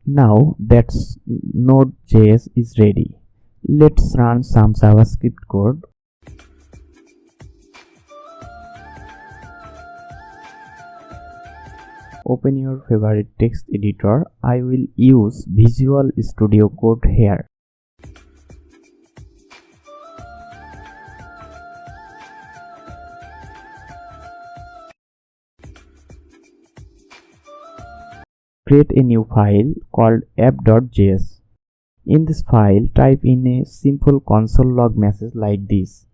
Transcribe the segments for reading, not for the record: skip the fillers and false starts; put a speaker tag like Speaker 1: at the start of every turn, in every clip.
Speaker 1: Now that's Node.js is ready. Let's run some JavaScript code. Open your favorite text editor. I will use Visual Studio Code here. Create a new file called app.js. In this file, type in a simple console log message like this.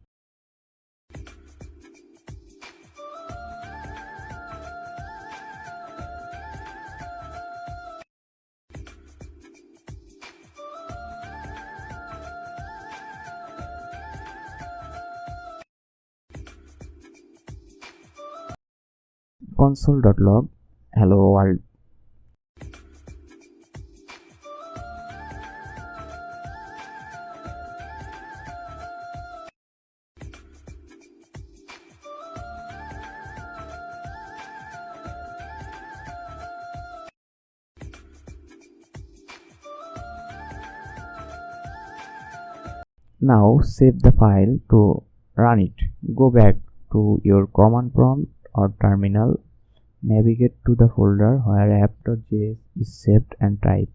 Speaker 1: Console.log hello world. Now save the file to run it. Go back to your command prompt or terminal. Navigate to the folder where app.js is saved and type